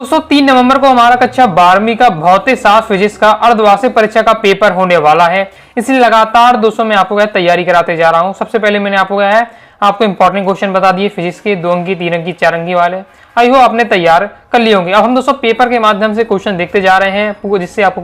दोस्तों 3 नवंबर को हमारा कक्षा 12वीं का भौतिक शास्त्र फिजिक्स का अर्धवार्षिक परीक्षा का पेपर होने वाला है। इसलिए लगातार दोस्तों मैं आपको तैयारी कराते जा रहा हूं। सबसे पहले मैंने आपको इंपॉर्टेंट क्वेश्चन बता दिए फिजिक्स के 2 अंकी 3 अंकी 4 अंकी वाले। आई हो आपने तैयार कर लिए होंगे। अब हम दोस्तों पेपर के माध्यम से क्वेश्चन देखते जा रहे हैं, जिससे आपको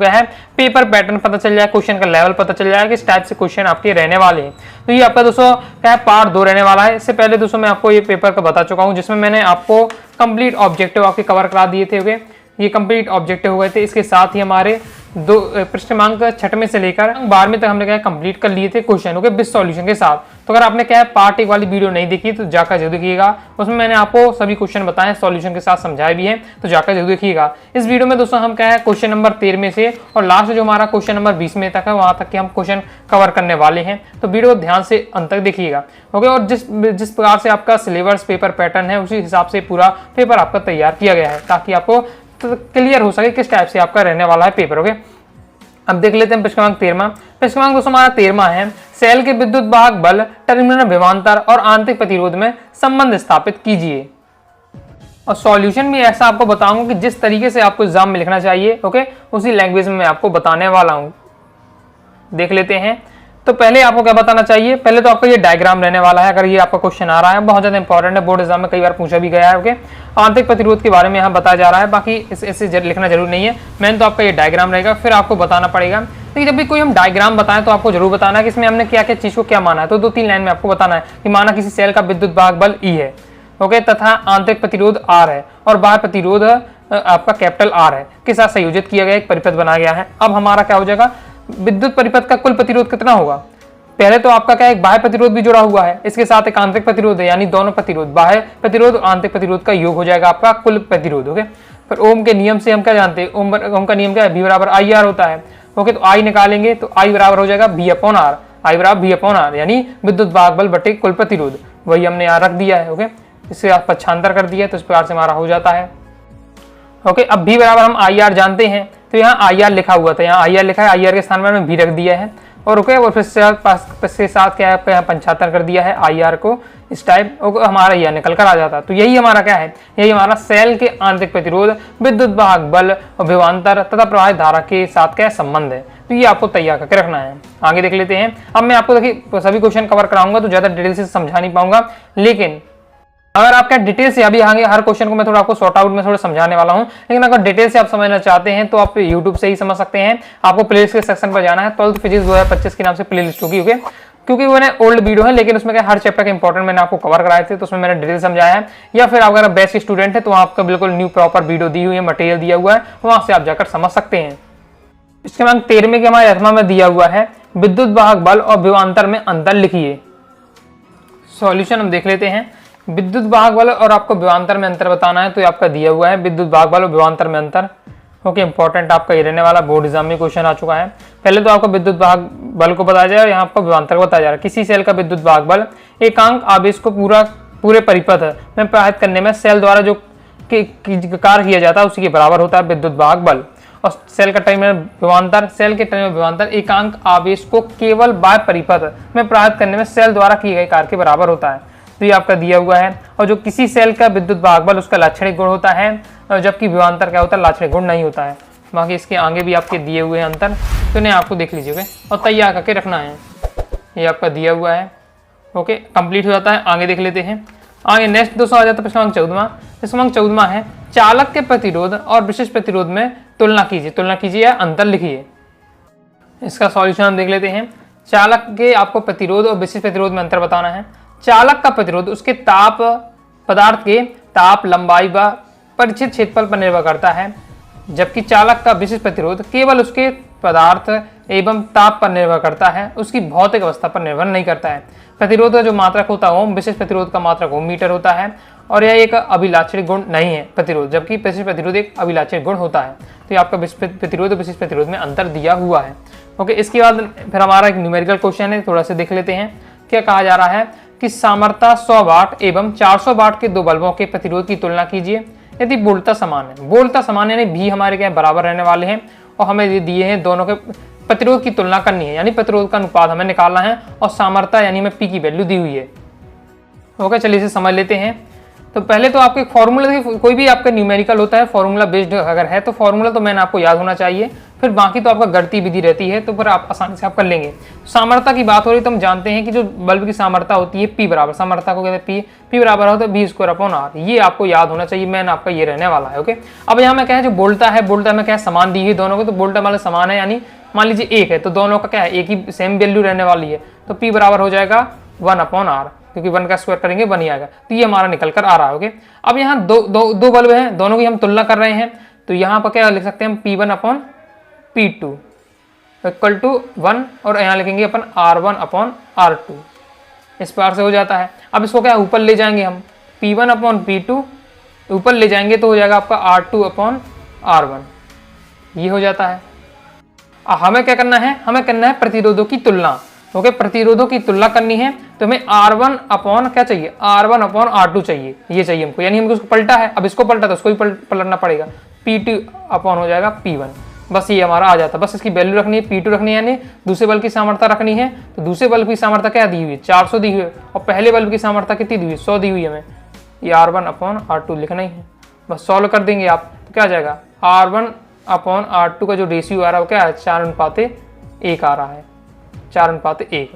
पेपर पैटर्न पता चल जाए, क्वेश्चन का लेवल पता चल जाए, किस टाइप से क्वेश्चन आपके रहने वाले हैं। तो ये आपका दोस्तों पार्ट 2 रहने वाला है। इससे पहले दोस्तों मैं आपको ये पेपर का बता चुका हूँ, जिसमें मैंने आपको कंप्लीट ऑब्जेक्टिव आपके कवर करा दिए थे। ओके, ये कंप्लीट ऑब्जेक्टिव हो गए थे। इसके साथ ही हमारे पृष्ठमांक 6वें से लेकर 12वें तक हमने कंप्लीट कर लिए थे क्वेश्चन विद सॉल्यूशन के साथ। तो अगर आपने पार्ट 1 वाली वीडियो नहीं देखी तो जाकर जरूर देखिएगा। उसमें मैंने आपको सभी क्वेश्चन बताए, सॉल्यूशन के साथ समझाए भी हैं, तो जाकर जरूर देखिएगा। इस वीडियो में दोस्तों हम क्वेश्चन नंबर 13 से और लास्ट जो हमारा क्वेश्चन नंबर 20 में तक है, वहां तक के हम क्वेश्चन कवर करने वाले हैं। तो वीडियो ध्यान से अंत तक देखिएगा। ओके, और जिस प्रकार से आपका सिलेबस पेपर पैटर्न है, उसी हिसाब से पूरा पेपर आपका तैयार किया गया है, ताकि आपको तो क्लियर हो सके किस टाइप से आपका रहने वाला है पेपर। ओके, अब देख लेते हैं पृष्ठमांक 13। पृष्ठमांक दोस्तों हमारा 13 है, सेल के विद्युत वाहक बल, टर्मिनल विभवांतर और आंतरिक प्रतिरोध में संबंध स्थापित कीजिए। और सॉल्यूशन भी ऐसा आपको बताऊंगा कि जिस तरीके से आपको एग्जाम में लिखना चाहिए, ओके, उसी लैंग्वेज में मैं आपको बताने वाला हूं। देख लेते हैं। तो पहले आपको क्या बताना चाहिए, पहले तो आपका ये डायग्राम रहने वाला है। अगर ये आपका क्वेश्चन आ रहा है, बहुत ज्यादा इंपॉर्टेंट है, बोर्ड एग्जाम में कई बार पूछा भी गया है। ओके, आंतरिक प्रतिरोध के बारे में यहाँ बताया जा रहा है, बाकी इसे लिखना जरूर नहीं है। मैंने तो आपका ये डायग्राम रहेगा, फिर आपको बताना पड़ेगा। लेकिन जब भी कोई हम डायग्राम बताएं तो आपको जरूर बताना है कि इसमें हमने क्या क्या चीज को क्या माना है। तो 2-3 लाइन में आपको बताना है कि माना किसी सेल का विद्युत वाहक बल E है, ओके, तथा आंतरिक प्रतिरोध R है और बाह्य प्रतिरोध आपका कैपिटल R है, के साथ संयोजित किया गया एक परिपथ बनाया गया है। अब हमारा क्या हो जाएगा, विद्युत परिपथ का कुल प्रतिरोध कितना होगा। पहले तो आपका एक बाह्य प्रतिरोध भी जुड़ा हुआ है, इसके साथ एक आंतरिक प्रतिरोध है, यानी दोनों प्रतिरोध, बाह्य प्रतिरोध और आंतरिक प्रतिरोध का योग हो जाएगा आपका कुल प्रतिरोध। ओके, पर ओम के नियम से हम क्या जानते हैं, ओम का नियम क्या है, V बराबर IR होता है। ओके, तो I निकालेंगे तो I बराबर हो जाएगा V/R, I बराबर V/R, यानी विद्युत वाहक बल बटे कुल प्रतिरोध। वही हमने यहाँ रख दिया है। ओके, इससे आप पक्षांतर कर दिया तो इस प्रकार से हमारा हो जाता है। ओके, अब V बराबर हम IR जानते हैं, तो यहाँ IR लिखा हुआ था, यहाँ IR लिखा है, IR के स्थान पर हमने V रख दिया है। और ओके, और फिर से साथ क्या है, 75 कर दिया है IR को इस टाइप। हमारा यह निकल कर आ जाता। तो यही हमारा क्या है, यही हमारा सेल के आंतरिक प्रतिरोध, विद्युत वाहक बल और विभवांतर तथा प्रवाहित धारा के साथ क्या संबंध है। तो ये आपको तैयार करके रखना है। आगे देख लेते हैं। अब मैं आपको देखिए सभी क्वेश्चन कवर कराऊंगा, तो ज्यादा डिटेल से समझा नहीं पाऊंगा, लेकिन अगर आप क्या डिटेल से अभी आगे हर क्वेश्चन को मैं थोड़ा आपको सॉर्ट आउट में थोड़ा समझाने वाला हूं, लेकिन अगर डिटेल से आप समझना चाहते हैं तो आप YouTube से ही समझ सकते हैं। आपको प्लेलिस्ट के सेक्शन पर जाना है, 12th फिजिक्स 2025 के नाम से प्लेलिस्ट होगी। ओके, क्योंकि वो ओल्ड वीडियो है, लेकिन उसमें क्या हर चैप्टर के इंपॉर्टेंट मैंने आपको कवर कराए थे, तो उसमें मैंने डिटेल समझाया है। या फिर अगर आप बेस्ट स्टूडेंट है तो आपका बिल्कुल न्यू प्रॉपर वीडियो दी हुई है, मटेरियल दिया हुआ है, वहां से आप जाकर समझ सकते हैं। इसके बाद 13वें के हमारे अथवा में दिया हुआ है, विद्युत वाहक बल और विभवांतर में अंतर लिखिए। सॉल्यूशन हम देख लेते हैं। विद्युत वाहक बल और आपको विभवांतर में अंतर बताना है, तो ये आपका दिया हुआ है विद्युत वाहक बल और विभवांतर में अंतर। ओके, इंपॉर्टेंट आपका ये रहने वाला, बोर्ड एग्जाम में क्वेश्चन आ चुका है। पहले तो आपको विद्युत वाहक बल को बताया जाए, यहाँ आपको विभवांतर को बताया जा रहा है। किसी सेल का विद्युत वाहक बल एकांक आवेश को पूरे परिपथ में प्रवाहित करने में सेल द्वारा जो कार्य किया जाता है उसी के बराबर होता है विद्युत वाहक बल। और सेल का टर्मिनल विभवांतर, सेल के टर्मिनल विभवांतर एकांक आवेश को केवल बाह्य परिपथ में प्रवाहित करने में सेल द्वारा किए गए कार्य के बराबर होता है। तो ये आपका दिया हुआ है। और जो किसी सेल का विद्युत वाहक बल उसका लाक्षणिक गुण होता है, जबकि विभवांतर क्या होता है, लाक्षणिक गुण नहीं होता है। बाकी इसके आगे भी आपके दिए हुए हैं अंतर, तो इन्हें आपको देख लीजिएगा और तैयार करके रखना है। ये आपका दिया हुआ है। ओके, कंप्लीट हो जाता है। आगे देख लेते हैं। आगे नेक्स्ट दोस्तों आ जाता है पृष्ठमांक 14। पृष्ठमांक 14 है, चालक के प्रतिरोध और विशिष्ट प्रतिरोध में तुलना कीजिए। तुलना कीजिए या अंतर लिखिए। इसका सॉल्यूशन हम देख लेते हैं। चालक के आपको प्रतिरोध और विशिष्ट प्रतिरोध में अंतर बताना है। चालक का प्रतिरोध उसके ताप, पदार्थ के ताप, लंबाई व परिचित क्षेत्रफल पर निर्भर करता है, जबकि चालक का विशिष्ट प्रतिरोध केवल उसके पदार्थ एवं ताप पर निर्भर करता है, उसकी भौतिक अवस्था पर निर्भर नहीं करता है। प्रतिरोध का जो मात्रक होता है ओम, विशिष्ट प्रतिरोध का मात्रक ओम मीटर होता है, और यह एक अभिलाक्षणिक गुण नहीं है प्रतिरोध, जबकि विशिष्ट प्रतिरोध एक अभिलाक्षणिक गुण होता है। तो ये आपका प्रतिरोध और विशिष्ट प्रतिरोध में अंतर दिया हुआ है। ओके, इसके बाद फिर हमारा एक न्यूमेरिकल क्वेश्चन है, थोड़ा सा देख लेते हैं। क्या कहा जा रहा है कि सामर्थ्य 100 वाट एवं 400 वाट के 2 बल्बों के प्रतिरोध की तुलना कीजिए यदि बोल्टता समान है। बोल्टता समान यानी भी हमारे क्या बराबर रहने वाले हैं, और हमें ये दिए हैं दोनों के प्रतिरोध की तुलना करनी है, यानी प्रतिरोध का अनुपात हमें निकालना है, और सामर्थ्य यानी हमें पी की वैल्यू दी हुई है। ओके, चलिए इसे समझ लेते हैं। तो पहले तो आपके फॉर्मूला, कोई भी आपका न्यूमेरिकल होता है फॉर्मूला बेस्ड अगर है तो फॉर्मूला तो मैंने आपको याद होना चाहिए, फिर बाकी तो आपका गणितीय विधि रहती है, तो फिर आप आसानी से आप कर लेंगे। सामर्थ्यता की बात हो रही तो हम जानते हैं कि जो बल्ब की सामर्थ्यता होती है P बराबर, सामर्थ्यता को कहते हैं P बराबर होता है V²/R, ये आपको याद होना चाहिए, मैन आपका ये रहने वाला है। ओके, अब यहाँ मैं क्या है जो बोल्टा है, बोल्टा में क्या है समान दी हुई दोनों को, तो बोल्टा वाले समान है, यानी मान लीजिए 1 है तो दोनों का क्या है एक ही सेम वैल्यू रहने वाली है, तो P बराबर हो जाएगा 1/R, क्योंकि 1 का स्क्वायर करेंगे 1 ही आएगा, तो ये हमारा निकल कर आ रहा है। ओके, अब यहाँ दो बल्ब हैं, दोनों की हम तुलना कर रहे हैं, तो यहाँ पर क्या लिख सकते हैं हम P1/P2 इक्वल टू 1, और यहाँ लिखेंगे अपन R1/R2, इस प्रकार से हो जाता है। अब इसको क्या ऊपर ले जाएंगे हम, P1/P2 ऊपर ले जाएंगे तो हो जाएगा आपका R2/R1, ये हो जाता है। हमें क्या करना है, हमें करना है प्रतिरोधों की तुलना। ओके, प्रतिरोधों की तुलना करनी है तो हमें R1 क्या चाहिए, R1/R2 चाहिए, ये चाहिए हमको, यानी हमको इसको पलटा है, अब इसको पलटा तो उसको भी पलटना पड़ेगा, P2 हो जाएगा P1, बस ये हमारा आ जाता है। बस इसकी वैल्यू रखनी है, P2 रखनी है, यानी दूसरे बल्ब की सामर्थ्यता रखनी है, तो दूसरे बल्ब की सामर्थ्यता क्या दी हुई है 400 दी हुई है, और पहले बल्ब की सामर्थ्यता कितनी दी हुई है 100 दी हुई है, हमें ये R1/R2 लिखना ही है, बस सॉल्व कर देंगे आप तो क्या आ जाएगा R1/R2 का जो रेशियो आ रहा है वो क्या है 4:1 आ रहा है, 4:1।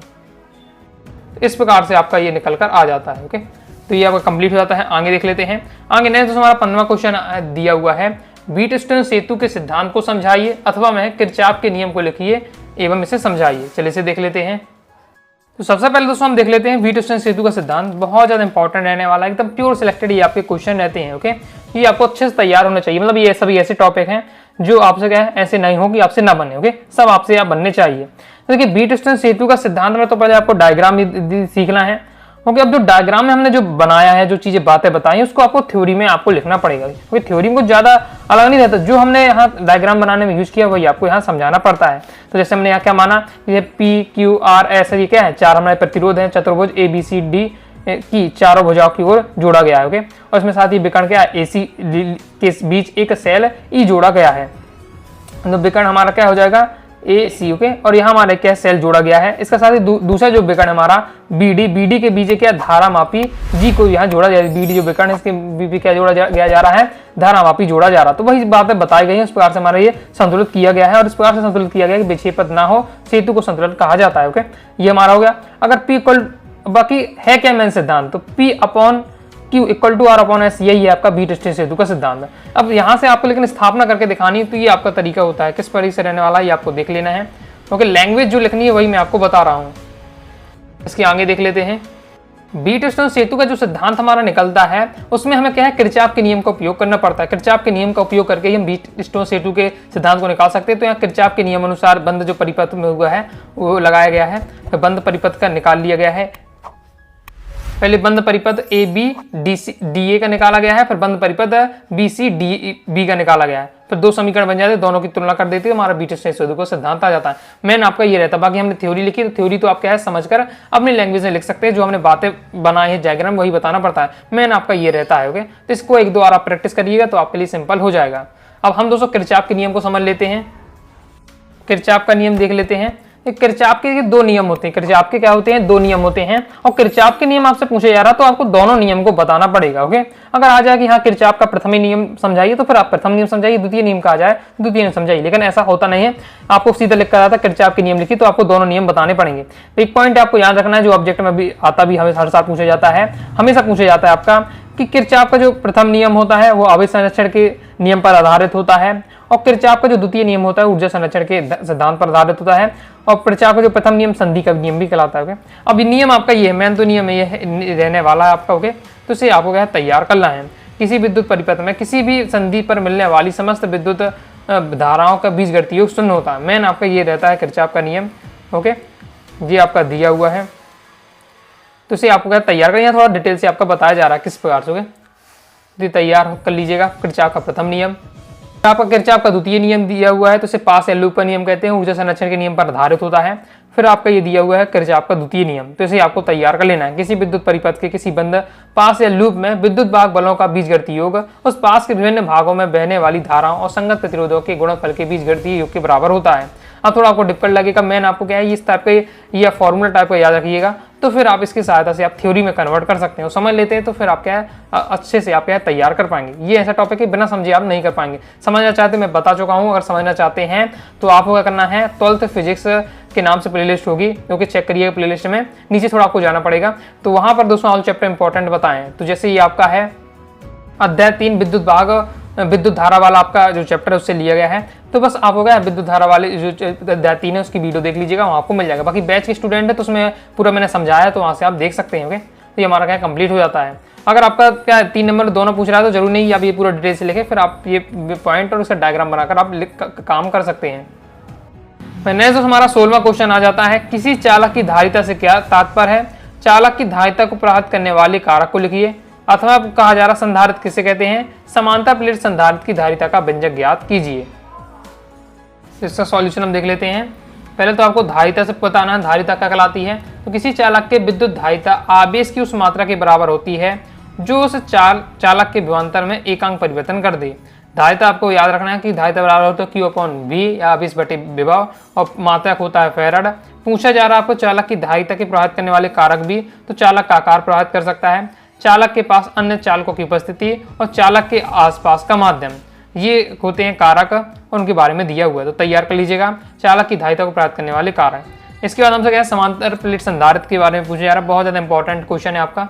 इस प्रकार से आपका ये निकल कर आ जाता है। ओके, तो ये आपका कंप्लीट हो जाता है। आगे देख लेते हैं। आगे नेक्स्ट हमारा 15वां क्वेश्चन दिया हुआ है, व्हीटस्टोन सेतु के सिद्धांत को समझाइए अथवा में किरचॉफ के नियम को लिखिए एवं इसे समझाइए। चलिए इसे देख लेते हैं। तो सबसे पहले दोस्तों हम देख लेते हैं व्हीटस्टोन सेतु का सिद्धांत, बहुत ज्यादा इंपॉर्टेंट रहने वाला है, एकदम प्योर सिलेक्टेड ये आपके क्वेश्चन रहते हैं। ओके, ये आपको अच्छे से तैयार होना चाहिए, मतलब ये सभी ऐसे टॉपिक हैं जो आपसे क्या है ऐसे नहीं हो कि आपसे ना बने। ओके, सब आपसे आप बनने चाहिए। तो देखिए व्हीटस्टोन सेतु का सिद्धांत में तो पहले आपको डायग्राम सीखना है। ओके, अब जो डायग्राम में हमने जो बनाया है, जो चीजें बातें बताई हैं, उसको आपको थ्योरी में आपको लिखना पड़ेगा, क्योंकि थ्योरी में कुछ ज्यादा अलग नहीं रहता, जो हमने यहाँ डायग्राम बनाने में यूज किया वही आपको यहाँ समझाना पड़ता है। तो जैसे हमने यहाँ क्या माना, ये PQRS ये क्या है, 4 हमारे प्रतिरोध है, चतुर्भुज ABCD की चारों भुजाओं की ओर जोड़ा गया है। ओके, और इसमें साथ ही विकर्ण क्या है AC के बीच एक सेल E जोड़ा गया है, तो विकर्ण हमारा क्या हो जाएगा AC। ओके, और यहाँ हमारे क्या सेल जोड़ा गया है, इसका साथ ही दूसरा जो विकर्ण हमारा BD के बीच क्या धारा मापी G को यहाँ जोड़ा जाए, BD जो विकर्ण है इसके बीच क्या जोड़ा गया जा रहा है, धारा मापी जोड़ा जा रहा है। तो वही बातें बताई गई हैं, उस प्रकार से हमारा ये संतुलित किया गया है, और इस प्रकार से संतुलित किया गया कि विक्षेपण ना हो, सेतु को संतुलित कहा जाता है। ओके, ये हमारा हो गया। अगर P इक्वल, बाकी है क्या मेन सिद्धांत, तो P/Q इक्वल टू R/S, यही है आपका व्हीटस्टोन सेतु का सिद्धांत। अब यहाँ से आपको लेकिन स्थापना करके दिखानी है, तो ये आपका तरीका होता है, किस तरीके से रहने वाला है ये आपको देख लेना है, क्योंकि लैंग्वेज जो लिखनी है वही मैं आपको बता रहा हूँ। इसके आगे देख लेते हैं। व्हीटस्टोन सेतु का जो सिद्धांत हमारा निकलता है उसमें हमें क्या है किरचॉफ के नियम का उपयोग करना पड़ता है। किरचॉफ के नियम का उपयोग करके हम व्हीटस्टोन सेतु के सिद्धांत को निकाल सकते हैं। तो यहाँ किरचॉफ के नियम अनुसार बंद जो परिपथ में हुआ है वो लगाया गया है, तो बंद परिपथ का निकाल लिया गया है। पहले बंद परिपथ ABDA का निकाला गया है, फिर बंद परिपथ BCDB का निकाला गया है, फिर 2 समीकरण बन जाते हैं, दोनों की तुलना कर देते हैं, हमारा व्हीटस्टोन सेतु का सिद्धांत आ जाता है। मेन आपका ये रहता है। बाकी हमने थ्योरी लिखी, तो थ्योरी तो आप क्या है समझकर अपनी लैंग्वेज में लिख सकते हैं, जो हमने बातें बनाई है डायग्राम वही बताना पड़ता है। मेन आपका ये रहता है। ओके, तो इसको 1-2 बार आप प्रैक्टिस करिएगा तो आपके लिए सिंपल हो जाएगा। अब हम दोस्तों किरचॉफ के नियम को समझ लेते हैं। किरचॉफ का नियम देख लेते हैं। किरचॉफ के 2 नियम होते हैं, किरचॉफ के क्या होते हैं 2 नियम होते हैं, और किरचॉफ के नियम आपसे पूछे जा रहा तो आपको दोनों नियम को बताना पड़ेगा। ओके, अगर आ जाए कि हाँ किरचॉफ का प्रथम नियम समझाइए तो फिर आप प्रथम नियम समझाइए, द्वितीय नियम का आ जाए द्वितीय नियम समझाइए, लेकिन ऐसा होता नहीं है। आपको सीधा लिख कर आता किरचॉफ के नियम लिखिए तो आपको दोनों नियम बताने पड़ेंगे। तो एक पॉइंट आपको याद रखना है, जो ऑब्जेक्ट में भी आता भी हमें हर साल पूछा जाता है, हमेशा पूछा जाता है आपका, कि किरचॉफ का जो प्रथम नियम होता है वो आवेश संरक्षण के नियम पर आधारित होता है, और किरचॉफ का जो द्वितीय नियम होता है ऊर्जा संरक्षण के सिद्धांत पर आधारित होता है, और किरचॉफ का जो प्रथम नियम संधि का नियम भी कहलाता है। ओके, अब ये नियम आपका ये है, मेन तो नियम ये रहने वाला है आपका। ओके, तो इसे आपको क्या तैयार करना है। किसी विद्युत परिपथ में किसी भी संधि पर मिलने वाली समस्त विद्युत धाराओं का बीजगणितीय योग शून्य होता है। मेन आपका ये रहता है किरचॉफ का नियम। ओके, ये आपका दिया हुआ है, तो इसे आपको क्या तैयार करना, थोड़ा डिटेल से आपका बताया जा रहा है किस प्रकार से। ओके, तैयार कर लीजिएगा। किरचॉफ का प्रथम नियम, आपका किरचॉफ का द्वितीय नियम दिया हुआ है, तो इसे पास या लूप का नियम कहते हैं, ऊर्जा संरक्षण के नियम पर आधारित होता है। फिर आपका ये दिया हुआ है किरचॉफ का द्वितीय नियम, तो इसे आपको तैयार कर लेना है। किसी विद्युत परिपथ के किसी बंद पास या लूप में विद्युत भाग बलों का बीजगणितीय योग उस पास के विभिन्न भागों में बहने वाली धाराओं और संगत प्रतिरोधों के गुणनफल के बीजगणितीय योग के बराबर होता है। अब थोड़ा आपको डिफिकल्ट लगेगा, मैंने आपको क्या है इस टाइप का या फॉर्मूला टाइप का याद रखिएगा। तो फिर आप इसकी सहायता से आप थ्योरी में कन्वर्ट कर सकते हैं और समझ लेते हैं, तो फिर आप क्या है अच्छे से आप क्या है तैयार कर पाएंगे। ये ऐसा टॉपिक है बिना समझे आप नहीं कर पाएंगे। समझना चाहते मैं बता चुका हूँ, अगर समझना चाहते हैं तो आपको क्या करना है, 12th फिजिक्स के नाम से प्लेलिस्ट होगी, क्योंकि चेक करिएगा प्लेलिस्ट में, नीचे थोड़ा आपको जाना पड़ेगा, तो वहां पर दोस्तों ऑल चैप्टर इंपॉर्टेंट बताएं। तो जैसे ये आपका है अध्याय 3 विद्युत भाग, विद्युत धारा वाला आपका जो चैप्टर है उससे लिया गया है। तो बस आप हो गया विद्युत धारा वाले जो अध्याय 3 है उसकी वीडियो देख लीजिएगा, वहाँ आपको मिल जाएगा। बाकी बैच के स्टूडेंट है तो उसमें पूरा मैंने समझाया है, तो वहाँ से आप देख सकते हैं। ओके, तो ये हमारा क्या कंप्लीट हो जाता है। अगर आपका क्या 3 नंबर दोनों पूछ रहा है तो जरूर नहीं आप ये पूरा डिटेल से लिखे, फिर आप ये पॉइंट और उसका डायग्राम बनाकर आप काम कर सकते हैं। नेक्स्ट हमारा 16वां क्वेश्चन आ जाता है, किसी चालक की धारिता से क्या तात्पर्य है? चालक की धारिता को प्रभावित करने वाले कारक को लिखिए, अथवा कहा जा रहा संधारित्र किसे कहते हैं? समांतर प्लेट संधारित्र की धारिता का व्यंजक ज्ञात कीजिए। इसका सॉल्यूशन हम देख लेते हैं। पहले तो आपको धारिता से बताना है धारिता क्या कहलाती है। तो किसी चालक के विद्युत धारिता आवेश की उस मात्रा के बराबर होती है जो उस चालक के विभवांतर में एकांक परिवर्तन कर दे। धारिता आपको याद रखना है कि धारिता बराबर होता है Q/V या आवेश बटे विभव, और मात्रक होता है फैराड। पूछा जा रहा है आपको चालक की धारिता के प्रभावित करने वाले कारक भी, तो चालक का आकार प्रभावित कर सकता है, चालक के पास अन्य चालकों की उपस्थिति और चालक के आसपास का माध्यम, ये होते हैं कारक और उनके बारे में दिया हुआ है। तो तैयार कर लीजिएगा चालक की धारिता को प्रभावित करने वाले कारक। इसके बाद हमसे क्या है समांतर प्लेट संधारित्र के बारे में पूछा जा रहा है, बहुत ज्यादा इंपॉर्टेंट क्वेश्चन है आपका।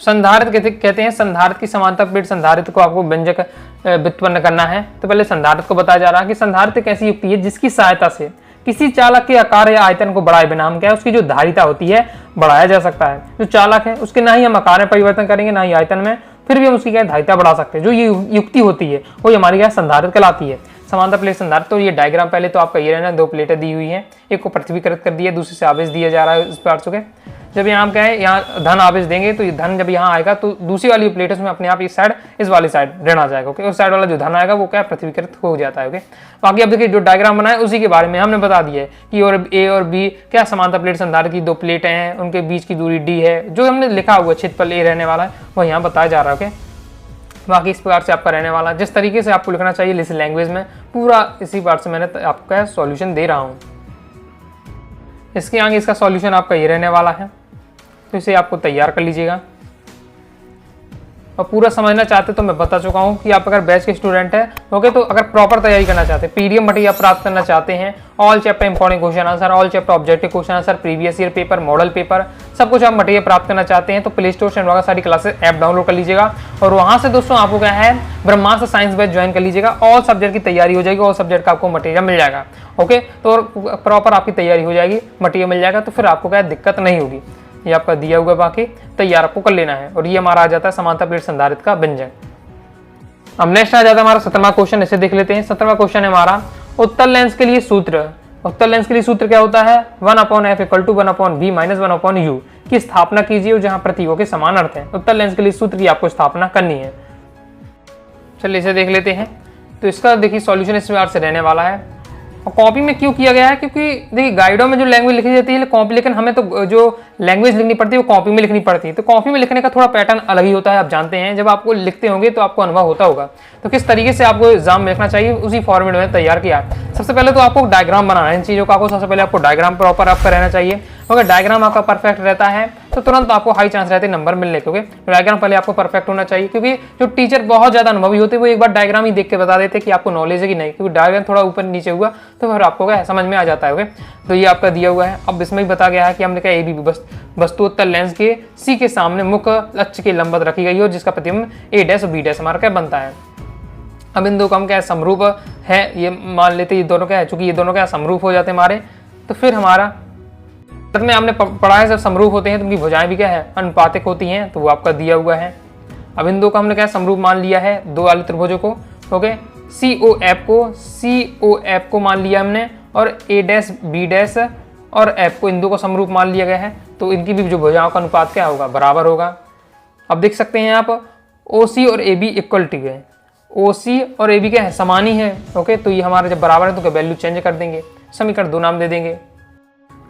संधारित्र कहते हैं संधारित्र की समांतर प्लेट संधारित्र को आपको व्यंजक व्युत्पन्न करना है। तो पहले संधारित्र को बताया जा रहा है कि संधारित्र एक ऐसी युक्ति है जिसकी सहायता से किसी चालक के आकार या आयतन को बढ़ाए बिना हम क्या है उसकी जो धारिता होती है बढ़ाया जा सकता है। जो चालक है उसके ना ही हम आकार में परिवर्तन करेंगे ना ही आयतन में, फिर भी हम उसकी क्या धारिता बढ़ा सकते हैं। जो ये युक्ति होती है वो हमारी क्या संधारित्र कहलाती है, समांतर प्लेट संधारित्र। तो ये डायग्राम पहले तो आपका ये रहना, 2 प्लेटें दी हुई हैं, एक को पृथ्वीकृत कर दिया, दूसरे से आवेश दिया जा रहा है इस पार्श्व के। जब यहाँ क्या है यहाँ धन आवेश देंगे तो ये धन जब यहाँ आएगा तो दूसरी वाली प्लेट में अपने आप इस साइड इस वाली साइड ऋण आ जाएगा। ओके, उस साइड वाला जो धन आएगा वो क्या पृथ्वीकृत हो जाता है। ओके, बाकी अब देखिए जो डायग्राम बनाए उसी के बारे में हमने बता दिया है कि और ए और बी क्या समांतर प्लेट संधारित्र की 2 प्लेटें हैं, उनके बीच की दूरी डी है, जो हमने लिखा हुआ क्षेत्रफल ए रहने वाला है वो यहाँ बताया जा रहा है। ओके, बाकी इस प्रकार से आपका रहने वाला, जिस तरीके से आपको लिखना चाहिए इस लैंग्वेज में, पूरा इसी बार से मैंने आपका सॉल्यूशन दे रहा हूँ। इसके आगे इसका सॉल्यूशन आपका ये रहने वाला है, तो इसे आपको तैयार कर लीजिएगा। और पूरा समझना चाहते तो मैं बता चुका हूँ कि आप अगर बैच के स्टूडेंट हैं ओके, तो अगर प्रॉपर तैयारी करना चाहते हैं, पीडीएफ मटेरियल प्राप्त करना चाहते हैं, all chapter important question answer, all chapter objective question answer, previous year paper, model paper, सब कुछ आप मटेरियल प्राप्त करना चाहते हैं तो प्ले स्टोर से इनवागा सारी क्लासेस ऐप डाउनलोड कर लीजिएगा। और वहां से दोस्तों आपको क्या है ब्रह्मास्त्र साइंस बैच ज्वाइन कर लीजिएगा। ऑल सब्जेक्ट की तैयारी हो जाएगी, ऑल सब्जेक्ट का आपको मटेरियल मिल जाएगा। ओके, तो प्रॉपर आपकी तैयारी हो जाएगी, मटेरियल मिल जाएगा, तो फिर आपको क्या दिक्कत नहीं होगी। ये आपका दिया हुआ, बाकी तैयार आपको कर लेना है। और ये हमारा आ जाता है समांतर प्लेट संधारित्र का व्यंजक। अब नेक्स्ट आ जाता है हमारा 17वां क्वेश्चन, इसे देख लेते हैं। 17वां क्वेश्चन है हमारा उत्तल लेंस के लिए सूत्र। उत्तल लेंस के लिए सूत्र क्या होता है? 1/f = 1/v - 1/u की स्थापना कीजिए जहां प्रतीकों के समान अर्थ है। उत्तल लेंस के लिए सूत्र की आपको स्थापना करनी है। चलिए इसे देख लेते हैं। तो इसका देखिए सॉल्यूशन इस प्रकार से रहने वाला है। और कॉपी में क्यों किया गया है? क्योंकि देखिए गाइडों में जो लैंग्वेज लिखी जाती है कॉपी, लेकिन हमें तो जो लैंग्वेज लिखनी पड़ती है वो कॉपी में लिखनी पड़ती है। तो कॉपी में लिखने का थोड़ा पैटर्न अलग ही होता है, आप जानते हैं। जब आपको लिखते होंगे तो आपको अनुभव होता होगा। तो किस तरीके से आपको एग्जाम में लिखना चाहिए उसी फॉर्मेट में तैयार किया है। सबसे पहले तो आपको डायग्राम बनाना है इन चीज़ों का। सबसे पहले आपको डायग्राम प्रॉपर आपका रहना चाहिए। अगर डायग्राम आपका परफेक्ट रहता है तो तुरंत आपको हाई चांस रहते हैं नंबर मिलने के। डायग्राम पहले आपको परफेक्ट होना चाहिए, क्योंकि जो टीचर बहुत ज्यादा अनुभवी होते हैं वो एक बार डायग्राम ही देख के बता देते हैं कि आपको नॉलेज है कि नहीं, क्योंकि डायग्राम थोड़ा ऊपर नीचे हुआ तो फिर आपको क्या समझ में आ जाता है। ओके, तो ये आपका दिया हुआ है। अब इसमें भी बता गया है कि हमने क्या AB वस्तु उत्तल लेंस के C के सामने मुख्य अक्ष के लंबवत रखी गई है, जिसका प्रतिबिंब A' और B' हमारा क्या बनता है। अब इन दो का हम क्या समरूप है ये मान लेते हैं, ये दोनों क्या है, चूंकि ये दोनों क्या समरूप हो जाते हैं हमारे, तो फिर हमारा में हमने पढ़ा है जब समरूप होते हैं तो उनकी भुजाएं भी क्या है अनुपातिक होती हैं, तो वो आपका दिया हुआ है। अब इन दो का हमने क्या समरूप मान लिया है, दो वाले त्रिभुजों को। ओके, COF को मान लिया हमने, और A' B' और F को, इन दो को समरूप मान लिया गया है। तो इनकी भी जो भुजाओं का अनुपात क्या होगा, बराबर होगा। अब देख सकते हैं आप OC और AB इक्वल टू है, OC और AB क्या है समान ही है। ओके, तो ये हमारे जब बराबर है तो क्या वैल्यू चेंज कर देंगे, समीकरण 2 नाम दे देंगे।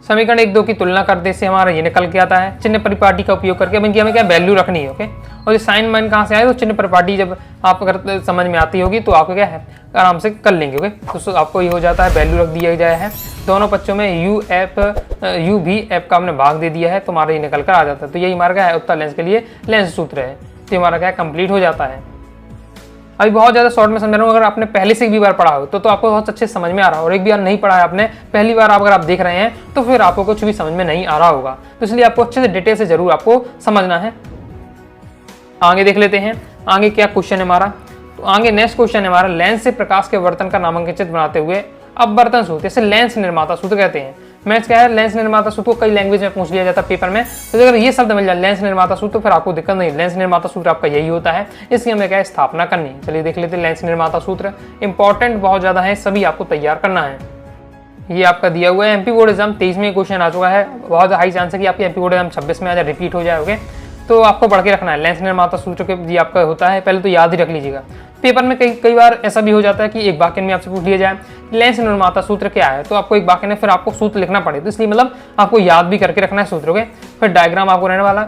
समीकरण 1 2 की तुलना करने से हमारा ये निकल के आता है चिन्ह परिपाटी का उपयोग करके। अब इनकी हमें क्या वैल्यू रखनी है। ओके, और ये साइन माइन कहाँ से आए, तो चिन्ह परिपाटी जब आप अगर समझ में आती होगी तो आपको क्या है आराम से कर लेंगे। ओके, तो आपको ये हो जाता है, वैल्यू रख दिया गया है दोनों बच्चों में, यू भी एफ का हमने भाग दे दिया है तो हमारा ये निकल कर आ जाता है। तो यही हमारा क्या है उत्तर लेंस के लिए लेंस सूत्र है। तो हमारा क्या कंप्लीट हो जाता है। अभी बहुत ज़्यादा शॉर्ट में समझ रहा हूँ, अगर आपने पहले से एक भी बार पढ़ा हो तो आपको बहुत अच्छे समझ में आ रहा हो, और एक बार नहीं पढ़ा है आपने, पहली बार अगर आप देख रहे हैं तो फिर आपको कुछ भी समझ में नहीं आ रहा होगा। तो इसलिए आपको अच्छे से डिटेल से जरूर आपको समझना है। आगे देख लेते हैं आगे क्या क्वेश्चन है हमारा। तो आगे नेक्स्ट क्वेश्चन है हमारा, लेंस से प्रकाश के वर्तन का नामांकित चित्र बनाते हुए अपवर्तन सूत्र, इसे लेंस निर्माता सूत्र कहते हैं। मैथ्स क्या है, लेंस निर्माता सूत्र को कई लैंग्वेज में पूछ लिया जाता है पेपर में, तो अगर ये शब्द मिल जाए लेंस निर्माता सूत्र तो फिर आपको दिक्कत नहीं। लेंस निर्माता सूत्र आपका यही होता है, इसकी हमें क्या है स्थापना करनी है। चलिए देख लेते हैं लेंस निर्माता सूत्र, इंपॉर्टेंट बहुत ज्यादा है, सभी आपको तैयार करना है। ये आपका दिया हुआ है एमपी बोर्ड एग्जाम 23 में क्वेश्चन आ चुका है, बहुत हाई चांस है कि आपके एमपी बोर्ड एग्जाम 26 में आ जाए, रिपीट हो जाओगे। तो आपको पढ़ के रखना है लेंस निर्माता सूत्र के ये आपका होता है, पहले तो याद ही रख लीजिएगा। पेपर में कई बार ऐसा भी हो जाता है कि एक वाक्य में आपसे पूछ लिया जाए लेंस निर्माता सूत्र क्या है, तो आपको एक वाक्य में फिर आपको सूत्र लिखना पड़े, तो इसलिए मतलब आपको याद भी करके रखना है सूत्रों के। फिर डायग्राम आपको रहने वाला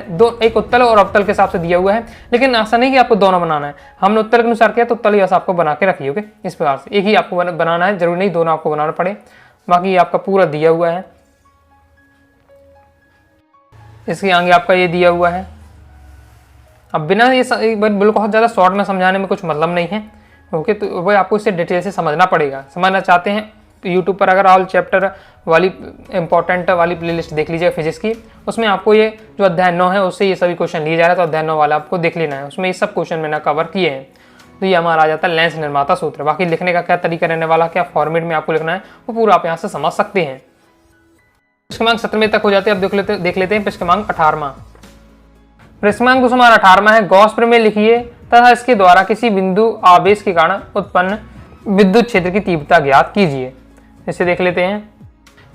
दो, एक उत्तल और अवतल के हिसाब से दिया हुआ है, लेकिन ऐसा नहीं कि आपको दोनों बनाना है। हमने उत्तल के अनुसार किया तो उत्तल ऐसा आपको बना के रखिए। ओके, इस प्रकार से एक ही आपको बनाना है, जरूरी नहीं दोनों आपको बनाना पड़े। बाकी आपका पूरा दिया हुआ है, इसके आगे आपका ये दिया हुआ है। अब बिना ये बहुत ज़्यादा शॉर्ट में समझाने में कुछ मतलब नहीं है। ओके, तो वही आपको इसे डिटेल से समझना पड़ेगा। समझना चाहते हैं तो यूट्यूब पर अगर ऑल चैप्टर वाली इंपॉर्टेंट वाली प्लेलिस्ट देख लीजिएगा फिजिक्स की, उसमें आपको ये जो अध्याय 9 है उससे ये सभी क्वेश्चन लिए जा रहे हैं, तो अध्याय 9 वाला आपको देख लेना है, उसमें ये सब क्वेश्चन मैंने कवर किए हैं। तो ये हमारा आ जाता है लेंस निर्माता सूत्र। बाकी लिखने का क्या तरीका रहने वाला, क्या फॉर्मेट में आपको लिखना है, वो पूरा आप यहाँ से समझ सकते हैं। पृष्ठक्रमांक 17वें तक हो जाते हैं। अब देख लेते हैं पृष्ठक्रमांक 18वां। पृष्ठक्रमांक हमारा 18वां है, गॉस प्रमेय लिखिए तथा इसके द्वारा किसी बिंदु आवेश के कारण उत्पन्न विद्युत क्षेत्र की तीव्रता ज्ञात कीजिए। इसे देख लेते हैं।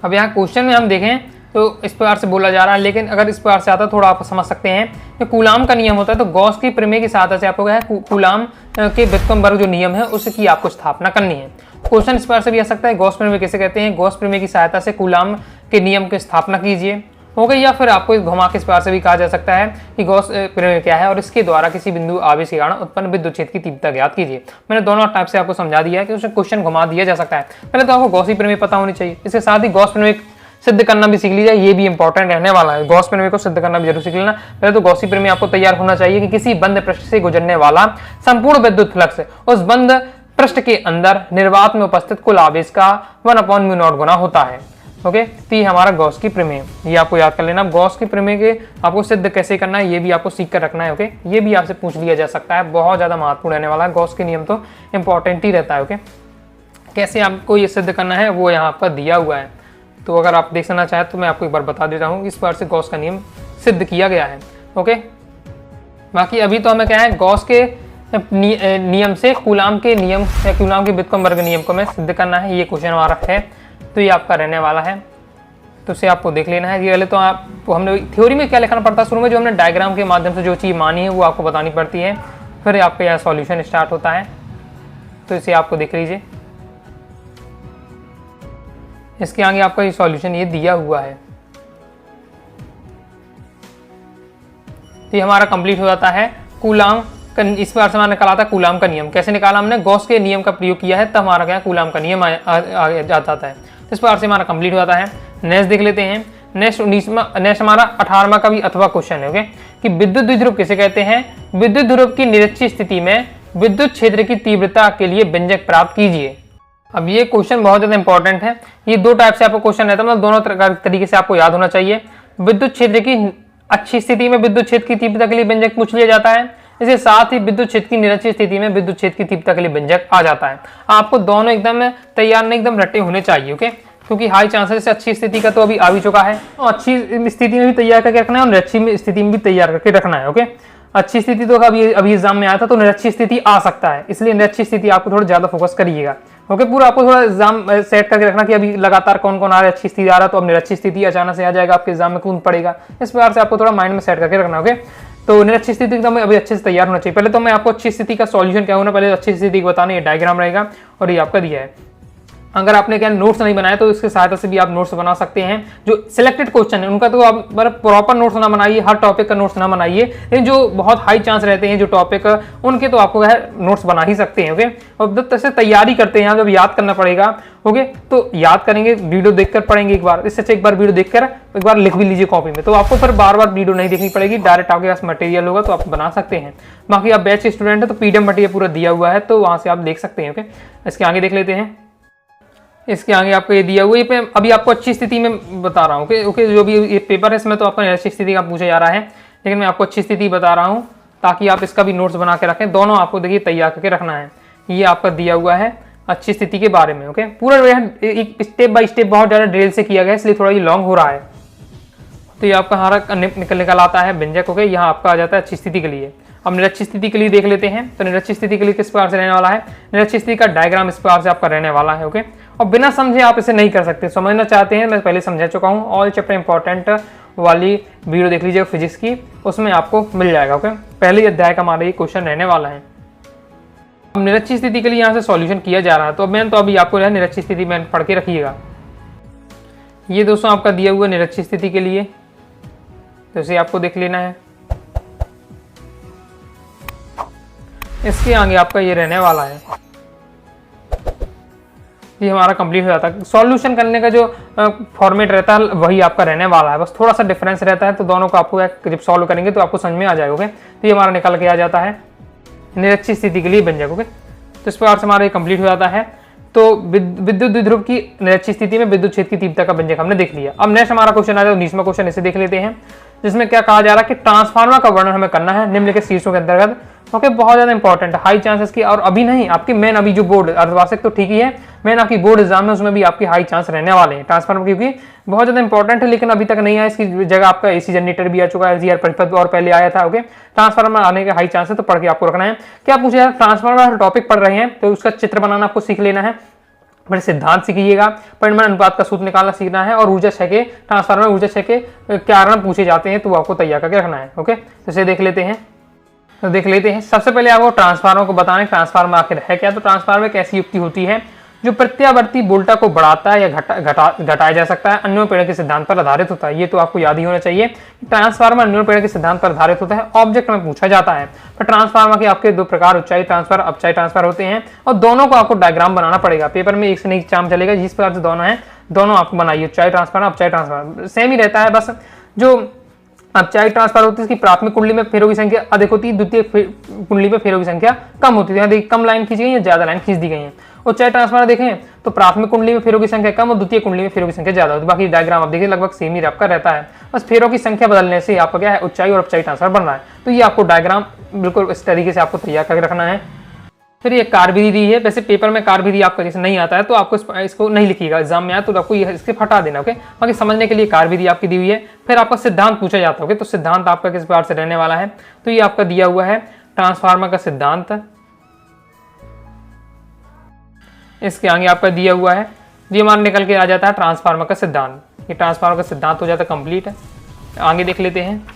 अब यहाँ क्वेश्चन में हम देखें तो इस प्रकार से बोला जा रहा है, लेकिन अगर इस प्रकार से आता है थोड़ा आप समझ सकते हैं कि कूलाम का नियम होता है, तो गॉस की प्रमेय की सहायता से आपको क्या है कूलाम के व्युत्क्रम वर्ग जो नियम है उसकी आपको स्थापना करनी है। क्वेश्चन इस प्रकार से भी आ सकता है, गॉस प्रमेय कैसे कहते हैं, गॉस प्रमेय की सहायता से कूलाम के नियम की स्थापना कीजिए, हो गई। या फिर आपको इस घुमा के इस प्रकार से भी कहा जा सकता है कि गॉस प्रमेय क्या है और इसके द्वारा किसी बिंदु आवेश के कारण उत्पन्न विद्युत क्षेत्र की तीव्रता ज्ञात कीजिए। मैंने दोनों टाइप से आपको समझा दिया है कि उसे क्वेश्चन घुमा दिया जा सकता है। पहले तो आपको गॉसी प्रमेय पता होनी चाहिए, इसके साथ ही गॉस प्रमेय सिद्ध करना भी सीख लीजिए, ये भी इंपॉर्टेंट रहने वाला है। गॉस प्रमेय को सिद्ध करना भी जरूर सीख लेना। पहले तो गॉसी प्रमेय आपको तैयार होना चाहिए कि किसी बंद पृष्ठ से गुजरने वाला संपूर्ण विद्युत फ्लक्स उस बंद पृष्ठ के अंदर निर्वात में उपस्थित कुल आवेश का 1/μ0 गुना होता है। ओके, तो ये हमारा गॉस की प्रमेय, ये आपको याद कर लेना। गॉस की प्रमेय के आपको सिद्ध कैसे करना है ये भी आपको सीख कर रखना है। ओके, ये भी आपसे पूछ लिया जा सकता है, बहुत ज्यादा महत्वपूर्ण रहने वाला है। गॉस के नियम तो इंपॉर्टेंट ही रहता है। ओके, कैसे आपको ये सिद्ध करना है वो यहाँ पर दिया हुआ है, तो अगर आप देखना चाहें तो मैं आपको एक बार बता देता हूँ। इस बार से गॉस का नियम सिद्ध किया गया है। ओके, बाकी अभी तो हमें क्या है गॉस के नियम से कूलाम के नियम या कूलाम के व्युत्क्रम वर्ग नियम को हमें सिद्ध करना है। ये क्वेश्चन हमारा है, तो ये आपका रहने वाला है, तो इसे आपको देख लेना है। ये पहले तो आपको हमने थ्योरी में क्या लिखना पड़ता है, शुरू में जो हमने डायग्राम के माध्यम से जो चीज़ मानी है वो आपको बतानी पड़ती है, फिर आपका यह सॉल्यूशन स्टार्ट होता है। तो इसे आपको देख लीजिए, इसके आगे आपका ये सॉल्यूशन ये दिया हुआ है। तो ये हमारा कंप्लीट हो जाता है। कूलाम का इस बार से हमारा निकाला था कूलाम का नियम, कैसे निकाला हमने, गॉस के नियम का प्रयोग किया है तब हमारा क्या कूलाम का नियम आ जाता है। इस बार से हमारा कंप्लीट हो जाता है। नेक्स्ट देख लेते हैं। नेक्स्ट हमारा 18वां का भी अथवा क्वेश्चन है। ओके, कि विद्युत द्विध्रुव किसे कहते हैं, विद्युत ध्रुव की निरक्षीय स्थिति में विद्युत क्षेत्र की तीव्रता के लिए व्यंजक प्राप्त कीजिए। अब ये क्वेश्चन बहुत ज्यादा इंपॉर्टेंट है। ये दो टाइप से आपको क्वेश्चन रहता है, मतलब दोनों तरीके से आपको याद होना चाहिए। विद्युत क्षेत्र की अच्छी स्थिति में विद्युत क्षेत्र की तीव्रता के लिए व्यंजक पूछ लिया जाता है, इसके साथ ही विद्युत क्षेत्र की निरक्षीय स्थिति में विद्युत क्षेत्र की तीव्रता के लिए व्यंजक आ जाता है। आपको दोनों एकदम तैयार नहीं एकदम रटे होने चाहिए। ओके, क्योंकि हाई चांसेस से अच्छी स्थिति का तो अभी आ भी चुका है, और अच्छी स्थिति में भी तैयार करके रखना है और निरक्षीय स्थिति में भी तैयार करके रखना है। ओके, अच्छी स्थिति तो अभी एग्जाम में आया था, तो निरक्षीय स्थिति आ सकता है, इसलिए निरक्षीय स्थिति आपको थोड़ा ज्यादा फोकस करिएगा। ओके, पूरा आपको थोड़ा एग्जाम सेट करके रखना कि अभी लगातार कौन कौन आ रहा है, अच्छी स्थिति आ रहा है, तो अब निरक्षीय स्थिति अचानक से आ जाएगा आपके एग्जाम में, कौन पड़ेगा, इस प्रकार से आपको थोड़ा माइंड में सेट करके रखना। ओके, तो निरक्षीय स्थिति एकदम अभी अच्छे से तैयार होना चाहिए। पहले तो मैं आपको अच्छी स्थिति का सॉल्यूशन क्या होना, पहले अच्छी स्थिति को बताना, ये डायग्राम रहेगा और ये आपका दिया है। अगर आपने क्या नोट्स नहीं बनाए तो इसकी सहायता से भी आप नोट्स बना सकते हैं। जो सिलेक्टेड क्वेश्चन है उनका तो आप प्रॉपर नोट्स ना बनाइए, हर टॉपिक का नोट्स ना बनाइए, लेकिन जो बहुत हाई चांस रहते हैं जो टॉपिक उनके तो आपको नोट्स बना ही सकते हैं। ओके, और जब तक तैयारी करते हैं जब याद करना पड़ेगा, ओके, तो याद करेंगे, वीडियो देखकर पढ़ेंगे एक बार, इससे एक बार वीडियो देखकर एक बार लिख भी लीजिए कॉपी में, तो आपको फिर बार बार वीडियो नहीं देखनी पड़ेगी, डायरेक्ट आपके पास मटेरियल होगा तो आप बना सकते हैं। बाकी आप बैच के स्टूडेंट है तो पीडीएफ मटेरियल पूरा दिया हुआ है, तो वहां से आप देख सकते हैं। ओके, इसके आगे देख लेते हैं। इसके आगे आपको ये दिया हुआ है, ये अभी आपको अच्छी स्थिति में बता रहा हूँ। ओके ओके, जो भी ये पेपर है इसमें तो आपको अच्छी स्थिति का पूछा जा रहा है, लेकिन मैं आपको अच्छी स्थिति बता रहा हूँ ताकि आप इसका भी नोट्स बना के रखें। दोनों आपको देखिए तैयार करके रखना है। ये आपका दिया हुआ है अच्छी स्थिति के बारे में। ओके, पूरा एक स्टेप बाय स्टेप बहुत ज़्यादा ड्रिल से किया गया है, इसलिए थोड़ा ये लॉन्ग हो रहा है। तो ये आपका हमारा निकल आता है व्यंजक। ओके, यहाँ आपका आ जाता है अच्छी स्थिति के लिए। अब निरक्षित स्थिति के लिए देख लेते हैं। तो निरक्षित स्थिति के लिए किस प्रकार से रहने वाला है, निरक्षित स्थिति का डायग्राम इस प्रकार से आपका रहने वाला है। ओके, और बिना समझे आप इसे नहीं कर सकते, समझना चाहते हैं मैं पहले समझा चुका हूँ, ऑल चैप्टर इंपॉर्टेंट वाली वीडियो देख लीजिएगा फिजिक्स की, उसमें आपको मिल जाएगा। ओके, पहले अध्याय का हमारा ये क्वेश्चन रहने वाला है। अब निरक्षित स्थिति के लिए यहाँ से सॉल्यूशन किया जा रहा है, तो मैं तो अभी आपको निरक्षित स्थिति में पढ़ के रखिएगा। ये दोस्तों आपका दिया हुआ निरक्षित स्थिति के लिए, तो इसे आपको देख लेना है। इसके आगे आपका ये रहने वाला है, ये हमारा कंप्लीट हो जाता है। सॉल्यूशन करने का जो फॉर्मेट रहता है वही आपका रहने वाला है, बस थोड़ा सा डिफरेंस रहता है, तो दोनों को आपको जब सॉल्व करेंगे तो आपको समझ में आ जाएगा। ओके, तो ये हमारा निकल के आ जाता है निरक्षित स्थिति के लिए व्यंजक। ओके, तो इस प्रकार से हमारा ये कंप्लीट हो जाता है। तो विद्युत द्विध्रुव की निरक्षित स्थिति में विद्युत क्षेत्र की तीव्रता का व्यंजक हमने देख लिया। अब नेक्स्ट हमारा क्वेश्चन आ जाए 19वां क्वेश्चन, इसे देख लेते हैं, जिसमें क्या कहा जा रहा है कि ट्रांसफार्मर का वर्णन हमें करना है निम्नलिखित शीर्षों के अंतर्गत। ओके, बहुत ज्यादा इंपॉर्टेंट है, हाई चांसेस की, और अभी नहीं आपकी मेन अभी जो बोर्ड अर्धवार्षिक तो ठीक ही है, मेन आपकी बोर्ड एग्जाम है उसमें भी आपकी हाई चांस रहने वाले हैं ट्रांसफार्मर, क्योंकि बहुत ज्यादा इंपॉर्टेंट है, लेकिन अभी तक नहीं आया। इसकी जगह आपका एसी जनरेटर भी आ चुका है, एलसीआर परिपथ और पहले आया था। ओके, ट्रांसफार्मर आने के हाई चांस है, तो पढ़ के आपको रखना है। क्या पूछा जाए, ट्रांसफार्मर टॉपिक पढ़ रहे हैं तो उसका चित्र बनाना आपको सीख लेना है, फिर सिद्धांत सीखिएगा, परिमाण अनुपात का सूत्र निकालना सीखना है, और ऊर्जा क्षय के ट्रांसफार्मर ऊर्जा क्षय के कारण पूछे जाते हैं तो आपको तैयार करके रखना है। ओके, तो इसे देख लेते हैं। तो देख लेते हैं, सबसे पहले आपको ट्रांसफार्मर को बताना है ट्रांसफार्मर आखिर है क्या। तो ट्रांसफार्मर एक ऐसी युक्ति होती है जो प्रत्यावर्ती वोल्टा को बढ़ाता है या घटाया जा सकता है, अन्योन्य प्रेरण के सिद्धांत पर आधारित होता है। ये तो आपको याद ही होना चाहिए, ट्रांसफार्मर अन्योन्य प्रेरण के सिद्धांत पर आधारित होता है, ऑब्जेक्ट में पूछा जाता है। तो ट्रांसफार्मर के आपके दो प्रकार, ऊंचाई ट्रांसफर, अपचाई ट्रांसफर होते हैं, और दोनों को आपको डायग्राम बनाना पड़ेगा। पेपर में एक से नहीं काम चलेगा, जिस प्रकार से दोनों है दोनों आपको बनाइए, ऊंचाई ट्रांसफर अपचाई ट्रांसफर सेम ही रहता है, बस जो अपचाई ट्रांसफर होती है इसकी प्राथमिक कुंडली में फेरों की संख्या अधिक होती है, द्वितीय कुंडली में फेरों की संख्या कम होती है। देखिए कम लाइन खींची गई है, ज्यादा लाइन खींच दी गई है। उच्चाई ट्रांसफर देखें तो प्राथमिक कुंडली में फेरों की संख्या कम और द्वितीय कुंडली में फेरों की संख्या ज्यादा होती है। बाकी डायग्राम आप देखिए लगभग सेम ही आपका रहता है, बस फेरों की संख्या बदलने से आपका क्या है उच्चाई और अपचाई ट्रांसफर बन रहा है। तो ये आपको डायग्राम बिल्कुल इस तरीके से आपको तैयार करके रखना है। फिर ये कार्यविधि दी है, वैसे पेपर में कार्यविधि आपका जैसे नहीं आता है तो आपको इसको नहीं लिखिएगा, एग्जाम में आया तो आपको ये इसके हटा देना। ओके, बाकी समझने के लिए कार्यविधि आपकी दी हुई है। फिर आपका सिद्धांत पूछा जाता है, तो सिद्धांत आपका किस प्रकार से रहने वाला है, तो ये आपका दिया हुआ है ट्रांसफार्मर का सिद्धांत। इसके आगे आपका दिया हुआ है, ये हमारा निकल के आ जाता है ट्रांसफार्मर का सिद्धांत। ये ट्रांसफार्मर का सिद्धांत हो जाता है कंप्लीट है। आगे देख लेते हैं,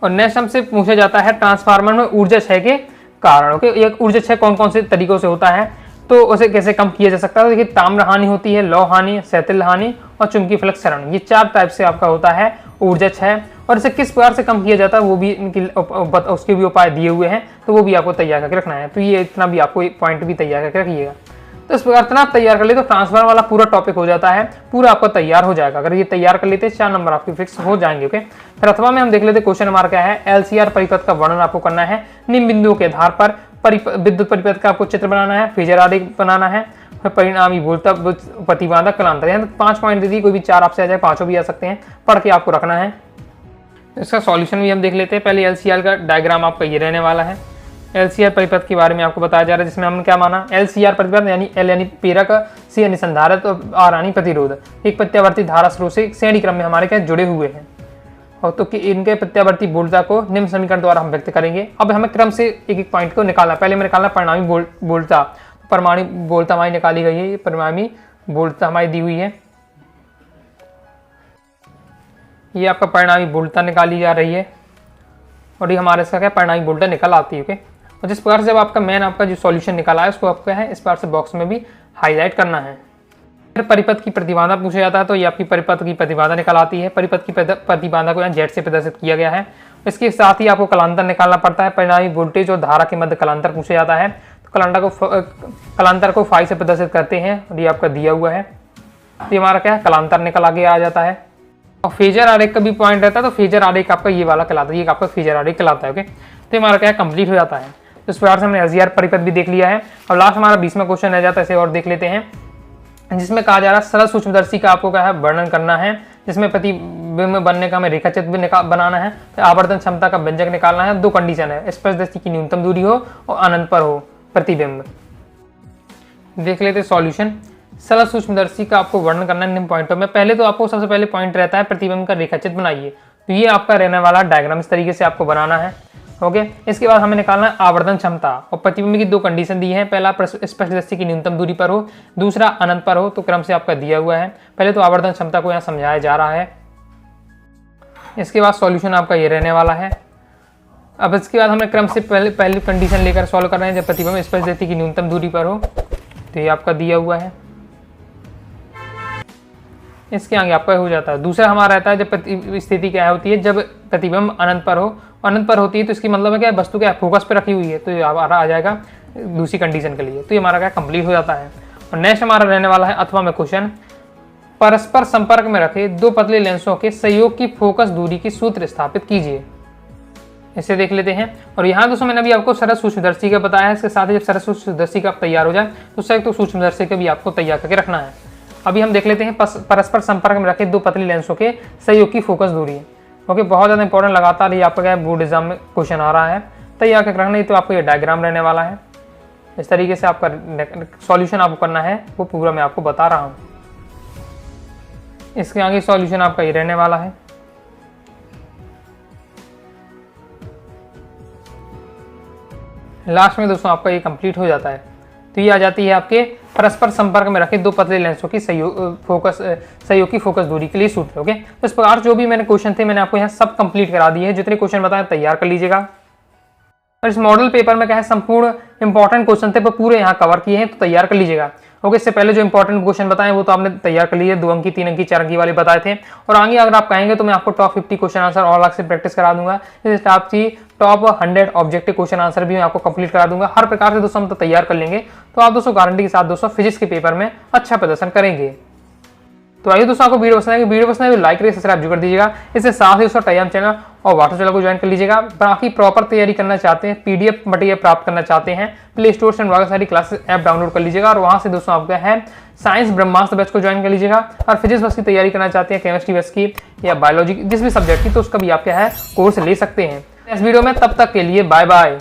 और नेक्स्ट हमसे पूछा जाता है ट्रांसफार्मर में ऊर्जा क्षय के कारण। ओके, एक ऊर्जा क्षय कौन कौन से तरीकों से होता है, तो उसे कैसे कम किया जा सकता है। देखिए ताम्र हानि होती है, लौह हानि, सैतिल हानि और चुंबकीय फ्लक्स क्षरण, ये 4 टाइप से आपका होता है ऊर्जा क्षय, और इसे किस प्रकार से कम किया जाता है वो भी इनकी उसके भी उपाय दिए हुए हैं, तो वो भी आपको तैयार करके रखना है। तो ये इतना भी आपको पॉइंट भी तैयार करके रखिएगा। तो इस प्रकार इतना तैयार कर ले तो ट्रांसफार्मर वाला पूरा टॉपिक हो जाता है, पूरा आपका तैयार हो जाएगा। अगर ये तैयार कर लेते 4 नंबर आपके फिक्स हो जाएंगे। ओके, फिर अथवा में हम देख लेते क्वेश्चन हमारा क्या है, एलसीआर परिपथ का वर्णन आपको करना है, निम्न बिंदुओं के आधार पर विद्युत परिपथ का आपको चित्र बनाना है, फेजर आरेख बनाना है, परिणामी वोल्टा प्रतिबाधक कलांतर, यहाँ 5 पॉइंट दे दी, कोई भी 4 आपसे आ जाए, 5 भी आ सकते हैं, पढ़ के आपको रखना है। इसका सॉल्यूशन भी हम देख लेते हैं। पहले एलसीआर का डायग्राम आपका ये रहने वाला है। एलसीआर परिपथ के बारे में आपको बताया जा रहा है, जिसमें हमने क्या माना, एलसीआर परिपथ यानी एल यानी प्रेरक, सी यानी संधारित्र, आर यानी प्रतिरोध, एक प्रत्यावर्ती धारा स्रोत से श्रेणी क्रम में हमारे क्या जुड़े हुए हैं, और तो कि इनके प्रत्यावर्ती वोल्टता को निम्न समीकरण द्वारा हम व्यक्त करेंगे। अब हमें क्रम से एक एक पॉइंट को निकालना, पहले हमें निकालना परिणामी वोल्टता, परिणामी वोल्टता हमारी निकाली गई है, ये परिणामी वोल्टता हमारी दी हुई है, ये आपका परिणामी वोल्टता निकाली जा रही है, और ये हमारे इसका क्या परिणामी वोल्टता निकल आती है। ओके, और जिस प्रकार से जब आपका मेन आपका जो सॉल्यूशन निकाला है उसको आपका है इस प्रकार से बॉक्स में भी हाईलाइट करना है। फिर परिपथ की प्रतिबाधा पूछा जाता है, तो ये आपकी परिपथ की प्रतिबाधा निकल आती है। परिपथ की प्रतिबाधा को यहाँ जेड से प्रदर्शित किया गया है। इसके साथ ही आपको कलांतर निकालना पड़ता है। परिणामी वोल्टेज और धारा के मध्य कलांतर पूछा जाता है, तो कलांतर को फाई से प्रदर्शित करते हैं, और ये आपका दिया हुआ है। तो हमारा क्या है, कलांतर निकल आगे आ जाता है। और फेजर आरेख का भी पॉइंट रहता है, तो फेजर आरेख आपका ये वाला कहलाता है, ये आपका फेजर आरेख कहलाता है। ओके, तो हमारा क्या है, कंप्लीट हो जाता है। तो इस प्रकार से हमने एसजीआर परिपथ भी देख लिया है। अब लास्ट हमारा 20वां क्वेश्चन रह जाता है, इसे और देख लेते हैं, जिसमें कहा जा रहा है सरल सूक्ष्मदर्शी का आपको क्या है, वर्णन करना है, जिसमें प्रतिबिंब बनने का हमें रेखाचित्र भी बनाना है, आवर्तन क्षमता का व्यंजक निकालना है। 2 कंडीशन है, स्पर्शदर्शी की न्यूनतम दूरी हो और अनंत पर हो प्रतिबिंब। देख लेते सॉल्यूशन। सरल सूक्ष्मदर्शी का आपको वर्णन करना है निम्न पॉइंटों में। पहले तो आपको सबसे पहले पॉइंट रहता है प्रतिबिंब का रेखाचित्र बनाइए, तो ये आपका रहने वाला डायग्राम इस तरीके से आपको बनाना है। ओके, इसके बाद हमें निकालना है आवर्धन क्षमता, और प्रतिबिंब की 2 कंडीशन दी है, पहला स्पर्शदर्शी की न्यूनतम दूरी पर हो, दूसरा अनंत पर हो, तो क्रम से आपका दिया हुआ है। पहले तो आवर्धन क्षमता को यहाँ समझाया जा रहा है। इसके बाद सॉल्यूशन आपका ये रहने वाला है। अब इसके बाद हमें क्रम से पहली कंडीशन लेकर सॉल्व कर रहे हैं, जब प्रतिबिंब स्पर्शदर्शी की न्यूनतम दूरी पर हो, तो ये आपका दिया हुआ है। इसके आगे आपका हो जाता है। दूसरा हमारा रहता है जब स्थिति क्या होती है, जब प्रतिबिंब अनंत पर हो, अनंत पर होती है, तो इसकी मतलब है क्या, वस्तु क्या फोकस पे रखी हुई है, तो ये आ जाएगा दूसरी कंडीशन के लिए। तो ये हमारा क्या कंप्लीट हो जाता है। और नेक्स्ट हमारा रहने वाला है अथवा में क्वेश्चन, परस्पर संपर्क में रखे 2 पतले लेंसों के संयोग की फोकस दूरी की सूत्र स्थापित कीजिए। इसे देख लेते हैं। और यहाँ दोस्तों मैंने अभी आपको सरल सूक्ष्मदर्शी का बताया है, इसके साथ ही जब सरल सूक्ष्मदर्शी का तैयार हो जाए तो संयुक्त सूक्ष्मदर्शी का भी आपको तैयार करके रखना है। अभी हम देख लेते हैं परस्पर संपर्क में रखे 2 पतली लेंसों के संयोग की फोकस दूरी। ओके, बहुत ज़्यादा इंपॉर्टेंट, लगातार ये आपका क्या है बोर्ड एग्जाम में क्वेश्चन आ रहा है, तैयार करके रखना। तो आपको ये डायग्राम रहने वाला है, इस तरीके से आपका सॉल्यूशन आपको करना है, वो पूरा मैं आपको बता रहा हूँ। इसके आगे सॉल्यूशन आपका ये रहने वाला है। लास्ट में दोस्तों आपका ये कंप्लीट हो जाता है। तो ये आ जाती है आपके परस्पर संपर्क में रखे 2 पतले लेंसों की संयोग की फोकस दूरी के लिए सूत्र। ओके, तो इस प्रकार जो भी मैंने क्वेश्चन थे मैंने आपको यहाँ सब कंप्लीट करा दिए हैं। जितने क्वेश्चन बताए तैयार कर लीजिएगा। और इस मॉडल पेपर में क्या है, संपूर्ण इंपॉर्टेंट क्वेश्चन थे वो पूरे यहाँ कवर किए हैं, तो तैयार कर लीजिएगा। ओके, इससे पहले जो इंपॉर्टेंट क्वेश्चन बताए वो तो आपने तैयार कर लिए, 2 अंकी 3 अंकी 4 अंकी वाले बताए थे। और आगे अगर आप कहेंगे तो मैं आपको टॉप 50 क्वेश्चन आंसर और अलग से प्रैक्टिस करा दूंगा। इस टाइप की टॉप 100 ऑब्जेक्टिव क्वेश्चन आंसर भी मैं आपको कंप्लीट करा दूंगा। हर प्रकार से दोस्तों हम तो तैयार कर लेंगे, तो आप दोस्तों गारंटी के साथ दोस्तों फिजिक्स के पेपर में अच्छा प्रदर्शन करेंगे। तो आइए दोस्तों, आपको वीडियो पसंद है, वीडियो पसंद है लाइक करिए, सब्सक्राइब जरूर कर दीजिएगा। इसके साथ ही दोस्तों टेलीग्राम चैनल और व्हाट्सएप चैनल को ज्वाइन कर लीजिएगा। बाकी प्रॉपर तैयारी करना चाहते हैं, पीडीएफ मटेरियल प्राप्त करना चाहते हैं, प्ले स्टोर से बहुत सारी क्लासेस ऐप डाउनलोड कर लीजिएगा। और वहां से दोस्तों आपका है साइंस ब्रह्मास्त्र बैच को ज्वाइन कर लीजिएगा। और फिजिक्स बस की तैयारी करना चाहते हैं, केमिस्ट्री बस की या बायोलॉजी जिस भी सब्जेक्ट की, तो उसका भी आप क्या है कोर्स ले सकते हैं। इस वीडियो में तब तक के लिए बाय बाय।